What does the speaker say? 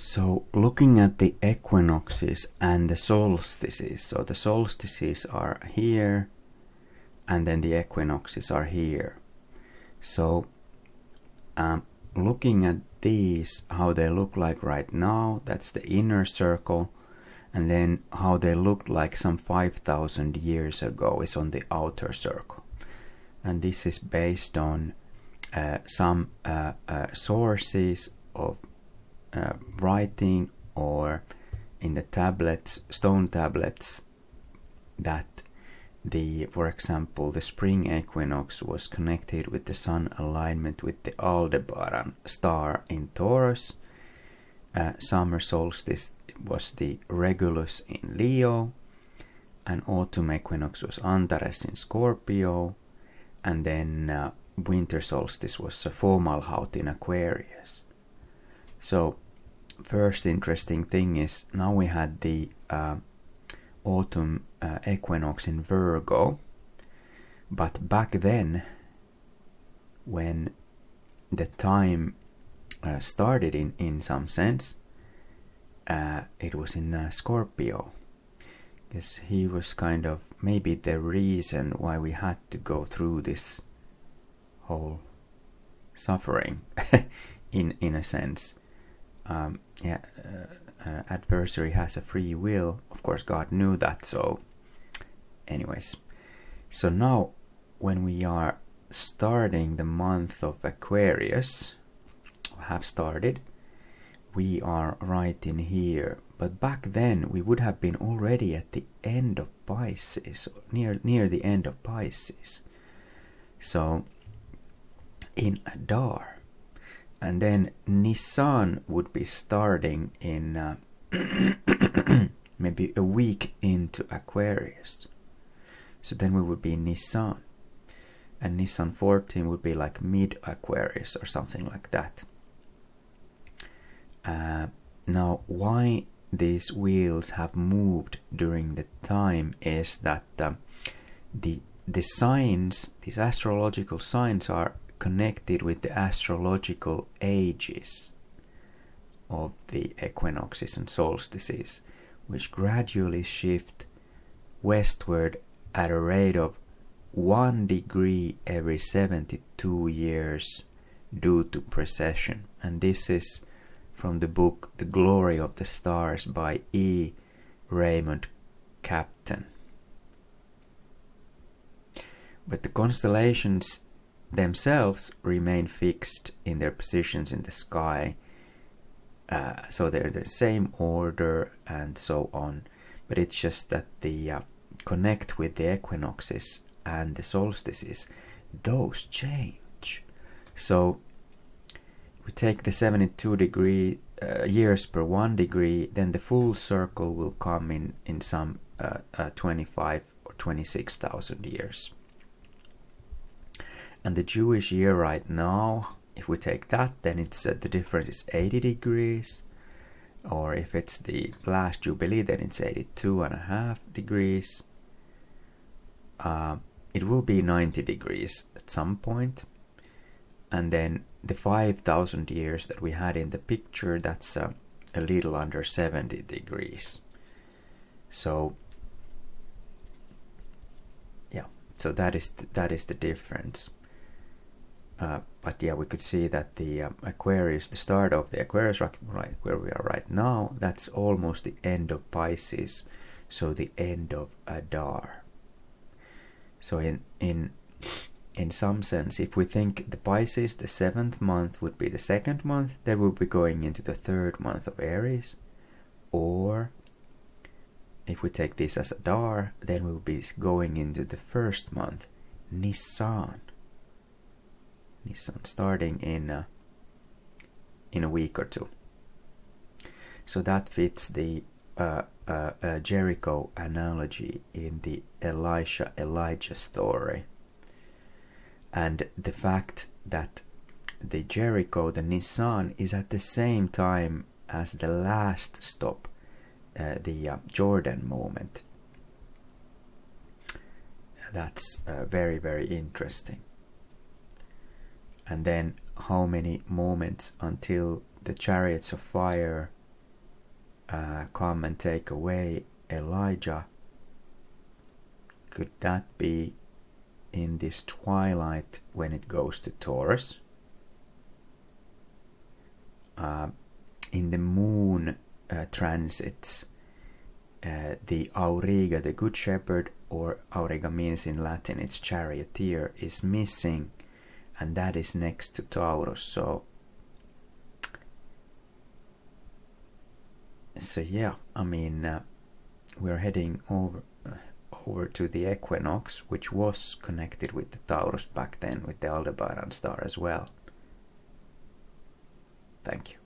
So looking at the equinoxes and the solstices, so the solstices are here and then the equinoxes are here. So looking at these, how they look like right now, that's the inner circle, and then how they looked like some 5,000 years ago is on the outer circle. And this is based on some sources of writing or in the tablets, stone tablets, that for example, the spring equinox was connected with the sun alignment with the Aldebaran star in Taurus. Summer solstice was the Regulus in Leo, and autumn equinox was Antares in Scorpio, and then winter solstice was Fomalhaut in Aquarius. So first interesting thing is now we had the autumn equinox in Virgo, but back then when the time started in some sense, it was in Scorpio, because he was kind of maybe the reason why we had to go through this whole suffering in a sense. Adversary has a free will. Of course, God knew that. So anyways, so now when we are starting the month of Aquarius, have started, we are right in here. But back then we would have been already at the end of Pisces, near the end of Pisces. So in Adar. And then Nisan would be starting in maybe a week into Aquarius. So then we would be in Nisan. And Nisan 14 would be like mid-Aquarius or something like that. Now, why these wheels have moved during the time is that the signs, these astrological signs, are connected with the astrological ages of the equinoxes and solstices, which gradually shift westward at a rate of 1 degree every 72 years due to precession. And this is from the book The Glory of the Stars by E. Raymond Captain. But the constellations themselves remain fixed in their positions in the sky, so they're the same order and so on, but it's just that the connect with the equinoxes and the solstices, those change. So we take the 72 degree years per 1 degree, then the full circle will come in some 25 or 26,000 years. And the Jewish year right now, if we take that, then it's the difference is 80 degrees. Or if it's the last Jubilee, then it's 82.5 degrees. It will be 90 degrees at some point. And then the 5,000 years that we had in the picture, that's a little under 70 degrees. So yeah, so that is the difference. But yeah, we could see that the Aquarius, the start of the Aquarius, right where we are right now, that's almost the end of Pisces, so the end of Adar. So in some sense, if we think the Pisces, the 7th month, would be the 2nd month, then we'll be going into the 3rd month of Aries. Or if we take this as Adar, then we'll be going into the 1st month, Nisan. Nisan starting in a week or two. So that fits the Jericho analogy in the Elijah story. And the fact that the Jericho, the Nisan, is at the same time as the last stop, the Jordan moment. That's very, very interesting. And then how many moments until the chariots of fire come and take away Elijah. Could that be in this twilight when it goes to Taurus? In the moon transits, the Auriga, the Good Shepherd, or Auriga means in Latin it's charioteer, is missing, and that is next to Taurus. So yeah, I mean, we're heading over to the Equinox, which was connected with the Taurus back then, with the Aldebaran star as well. Thank you.